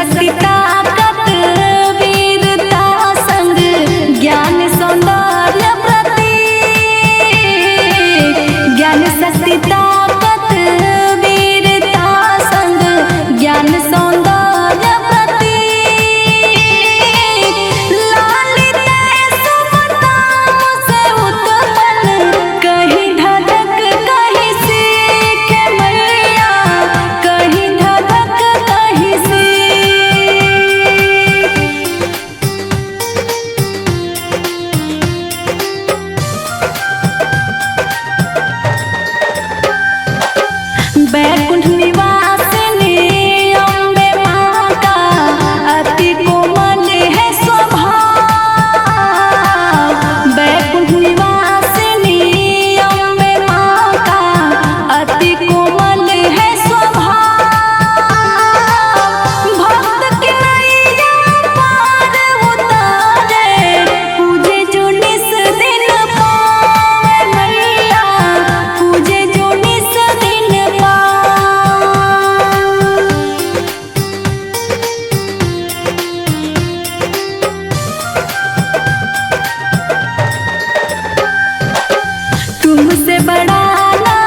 शक्ति ताकत वीरता संग ज्ञान सौंदर्य प्रतीक। ज्ञान शक्ति ताकत वीरता संग ज्ञान सौंदर्य प्रतीक। लालित सुमता से उत्पन्न कहीं धधक कहीं सीख मैया, कहीं धधक कहीं सीख। बैकुंठ निवासिनी अम्बे माँ का अति कोमल है स्वभाव। बैकुंठ निवासिनी अम्बे माँ का अति कोमल है स्वभाव। भक्त की नैया पार उतारे पूजे जो निस दिन पावे मैया, पूजे जो निस दिन तुमसे बड़ा ना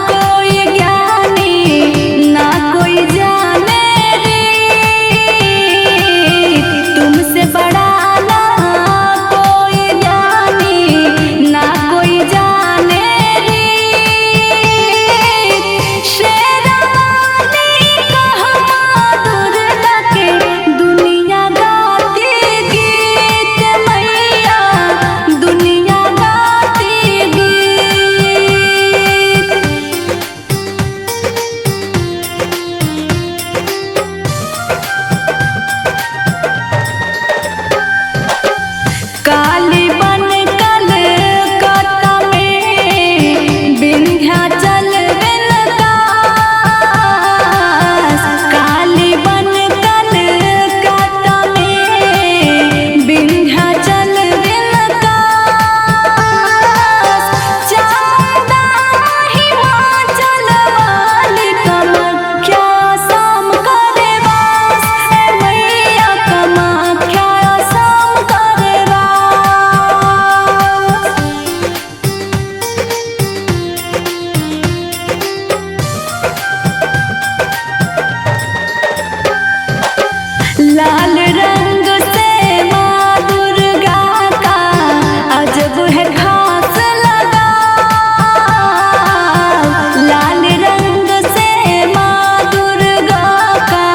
कोई ज्ञानी ना कोई जाने रीत। तुमसे बड़ा ना कोई ज्ञानी ना कोई जाने रीत। शेरावाली कहवा दुर्गा के दुनिया गाती गीत मैया, दुनिया गाती गीत। काली बन कलकत्ता में विंध्याचल विनदास। काली बन कलकत्ता में विंध्याचल विनदास। चामुंडा हिमाचल वाली कामाख्या शाम करे वास है मैया, कामाख्या शाम करे वास। लाल रंग से माँ दुर्गा का अजब है खास लगाव। लाल रंग से माँ दुर्गा का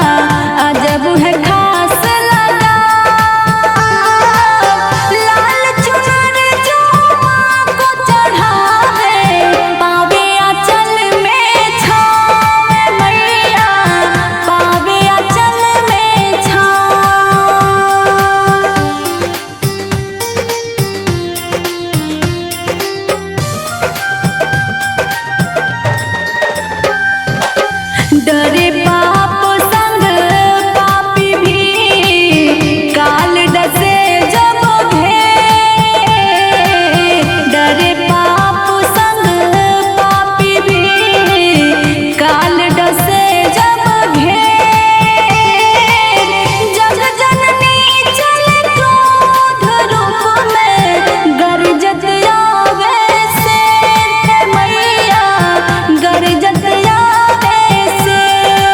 अजब है खास लगाव। लाल चुनर जो माँ को चढ़ावे पावे आंचल में छावे मैया, पावे आंचल में छाव। डरे पाप संग पापी भी काल डसे जब घेर। डरे पाप संग पापी भी काल डसे जब घेर। जग जननी चले क्रोध रूप में गरजत आवे शेर है मैया, गरजत आवे शेर।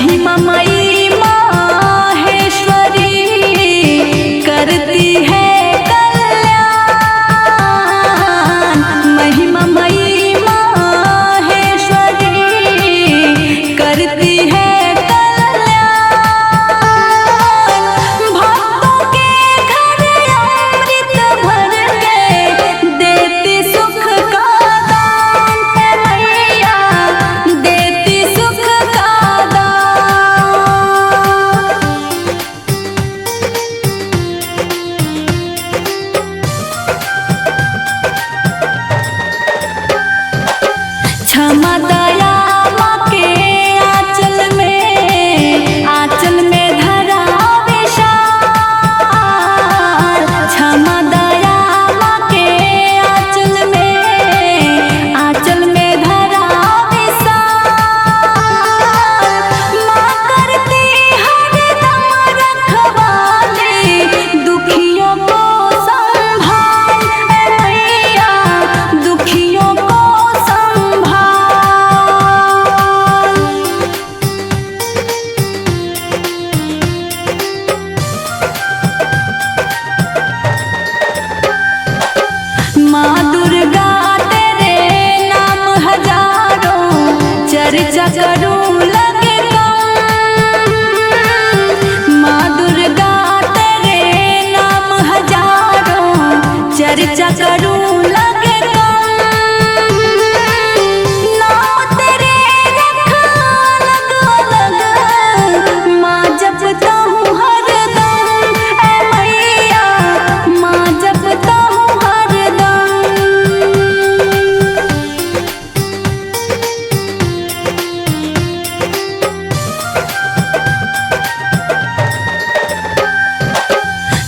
महिमामयी माहेश्वरी करती है कल्याण। महिमामयी माहेश्वरी करती है कल्याण। भक्तों के घर अमृत भर के देती सुख का दान है मैया, देती सुख का क्षमा दया माँ के आंचल में धरा विशाल। क्षमा दया माँ के आंचल में धरा विशाल। माँ करती हरदम रखवाली, दुखियों को संभाल है मैया, दुखियों को माँ दुर्गा तेरे नाम हजारों, चर्चा करूं लगे कम। माँ दुर्गा तेरे नाम हजारों, चर्चा करूं लगे कम। नाम तेरे रख अलग अलग, माँ जपता हूँ हरदम ऐ मैया, माँ जपता हूँ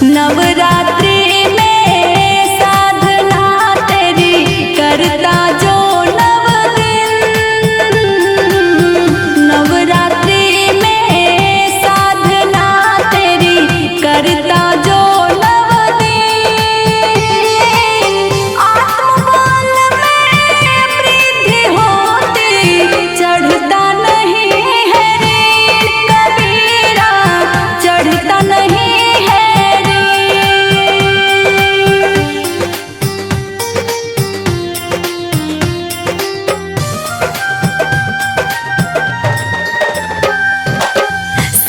नवरात्रि में साधना तेरी करता जो नव दिन। नवरात्रि में साधना तेरी करता जो नव दिन। आत्मबल में वृद्धि होती, चढ़ता नहीं है ऋण कबीरा, चढ़ता नहीं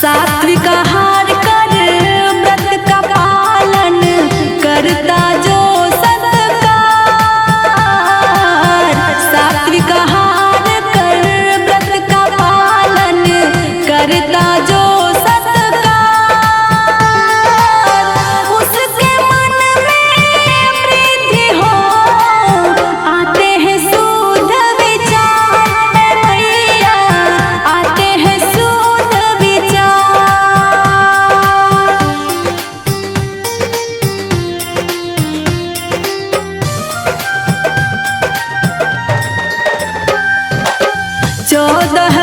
सात्विक आहार कर व्रत का पालन, करता जो सत्कार। सात्विक आहार कर व्रत का पालन, करता जो सत्कार। उसके मन में वृद्धि हो, आते हैं शुद्ध विचार है मैया, आते हैं शुद्ध विचार। 14